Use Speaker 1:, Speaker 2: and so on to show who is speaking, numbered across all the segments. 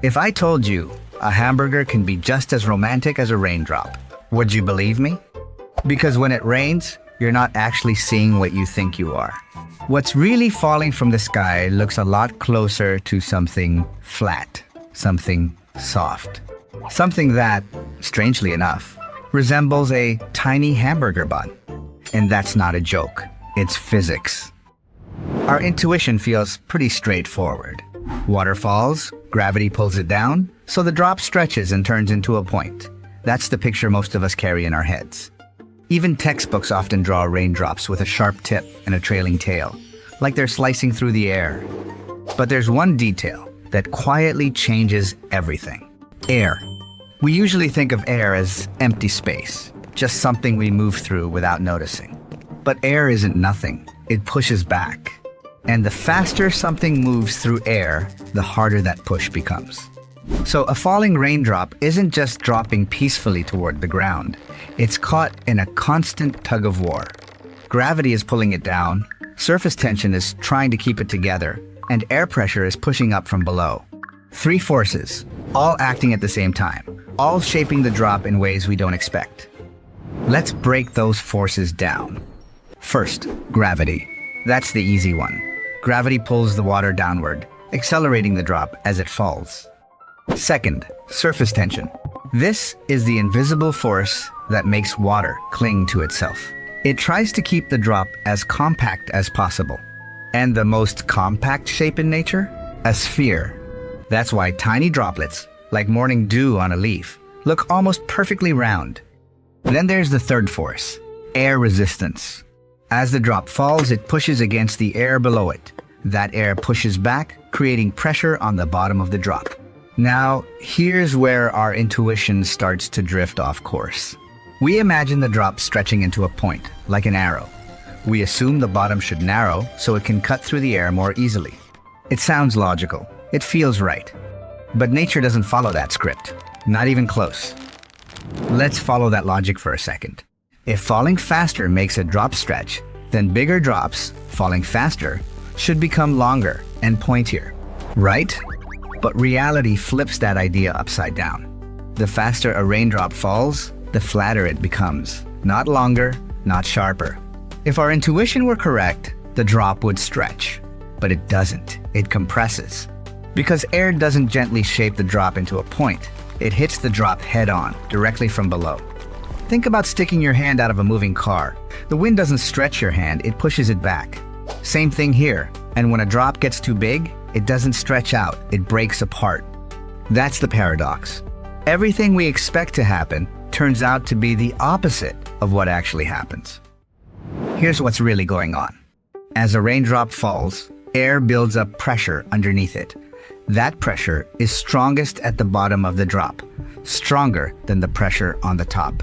Speaker 1: If I told you a hamburger can be just as romantic as a raindrop, would you believe me? Because when it rains, you're not actually seeing what you think you are. What's really falling from the sky looks a lot closer to something flat, something soft, something that, strangely enough, resembles a tiny hamburger bun. And that's not a joke, it's physics. Our intuition feels pretty straightforward. Water falls, gravity pulls it down, so the drop stretches and turns into a point. That's the picture most of us carry in our heads. Even textbooks often draw raindrops with a sharp tip and a trailing tail, like they're slicing through the air. But there's one detail that quietly changes everything. Air. We usually think of air as empty space, just something we move through without noticing. But air isn't nothing, it pushes back. And the faster something moves through air, the harder that push becomes. So a falling raindrop isn't just dropping peacefully toward the ground. It's caught in a constant tug of war. Gravity is pulling it down, surface tension is trying to keep it together, and air pressure is pushing up from below. Three forces, all acting at the same time, all shaping the drop in ways we don't expect. Let's break those forces down. First, gravity. That's the easy one. Gravity pulls the water downward, accelerating the drop as it falls. Second, surface tension. This is the invisible force that makes water cling to itself. It tries to keep the drop as compact as possible. And the most compact shape in nature? A sphere. That's why tiny droplets, like morning dew on a leaf, look almost perfectly round. Then there's the third force, air resistance. As the drop falls, it pushes against the air below it. That air pushes back, creating pressure on the bottom of the drop. Now, here's where our intuition starts to drift off course. We imagine the drop stretching into a point, like an arrow. We assume the bottom should narrow so it can cut through the air more easily. It sounds logical. It feels right. But nature doesn't follow that script. Not even close. Let's follow that logic for a second. If falling faster makes a drop stretch, then bigger drops, falling faster, should become longer and pointier, right? But reality flips that idea upside down. The faster a raindrop falls, the flatter it becomes. Not longer, not sharper. If our intuition were correct, the drop would stretch. But it doesn't. It compresses. Because air doesn't gently shape the drop into a point. It hits the drop head-on, directly from below. Think about sticking your hand out of a moving car. The wind doesn't stretch your hand, it pushes it back. Same thing here. And when a drop gets too big, it doesn't stretch out, it breaks apart. That's the paradox. Everything we expect to happen turns out to be the opposite of what actually happens. Here's what's really going on. As a raindrop falls, air builds up pressure underneath it. That pressure is strongest at the bottom of the drop, stronger than the pressure on the top.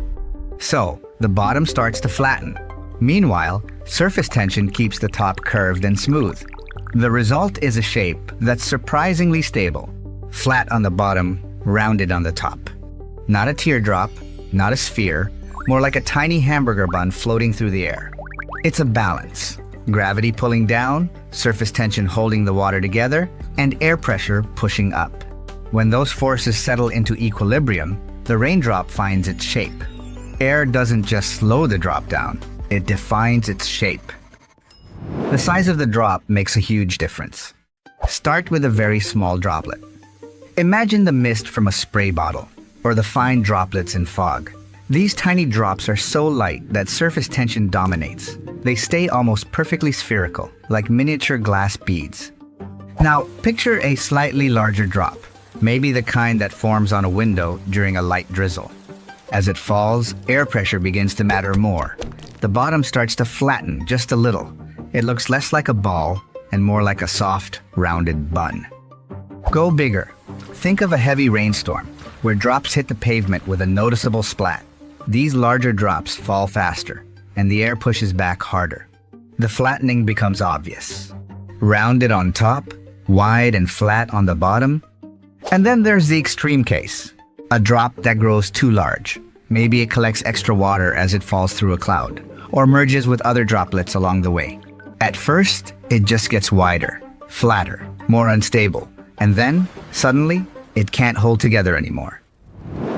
Speaker 1: So, the bottom starts to flatten. Meanwhile, surface tension keeps the top curved and smooth. The result is a shape that's surprisingly stable, flat on the bottom, rounded on the top. Not a teardrop, not a sphere, more like a tiny hamburger bun floating through the air. It's a balance. Gravity pulling down, surface tension holding the water together, and air pressure pushing up. When those forces settle into equilibrium, the raindrop finds its shape. Air doesn't just slow the drop down, it defines its shape. The size of the drop makes a huge difference. Start with a very small droplet. Imagine the mist from a spray bottle, or the fine droplets in fog. These tiny drops are so light that surface tension dominates. They stay almost perfectly spherical, like miniature glass beads. Now, picture a slightly larger drop, maybe the kind that forms on a window during a light drizzle. As it falls, air pressure begins to matter more. The bottom starts to flatten just a little. It looks less like a ball and more like a soft, rounded bun. Go bigger. Think of a heavy rainstorm, where drops hit the pavement with a noticeable splat. These larger drops fall faster, and the air pushes back harder. The flattening becomes obvious. Rounded on top, wide and flat on the bottom. And then there's the extreme case. A drop that grows too large. Maybe it collects extra water as it falls through a cloud, or merges with other droplets along the way. At first, it just gets wider, flatter, more unstable, and then, suddenly, It can't hold together anymore.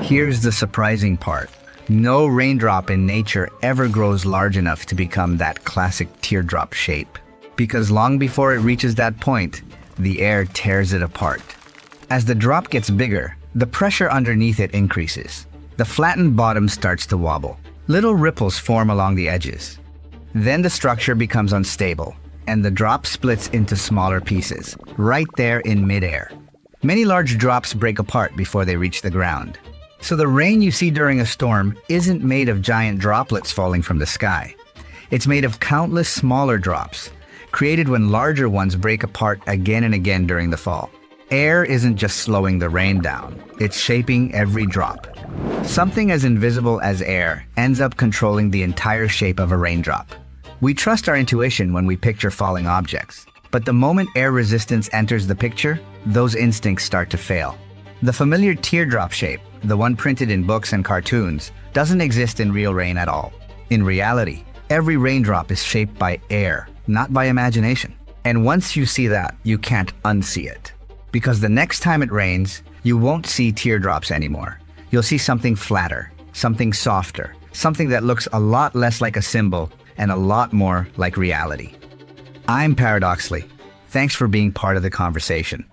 Speaker 1: Here's the surprising part. No raindrop in nature ever grows large enough to become that classic teardrop shape. Because long before it reaches that point, the air tears it apart. As the drop gets bigger, the pressure underneath it increases. The flattened bottom starts to wobble. Little ripples form along the edges. Then the structure becomes unstable, and the drop splits into smaller pieces, right there in midair. Many large drops break apart before they reach the ground. So the rain you see during a storm isn't made of giant droplets falling from the sky. It's made of countless smaller drops, created when larger ones break apart again and again during the fall. Air isn't just slowing the rain down, it's shaping every drop. Something as invisible as air ends up controlling the entire shape of a raindrop. We trust our intuition when we picture falling objects, but the moment air resistance enters the picture, those instincts start to fail. The familiar teardrop shape, the one printed in books and cartoons, doesn't exist in real rain at all. In reality, every raindrop is shaped by air, not by imagination. And once you see that, you can't unsee it. Because the next time it rains, you won't see teardrops anymore. You'll see something flatter, something softer, something that looks a lot less like a symbol and a lot more like reality. I'm Paradoxly. Thanks for being part of the conversation.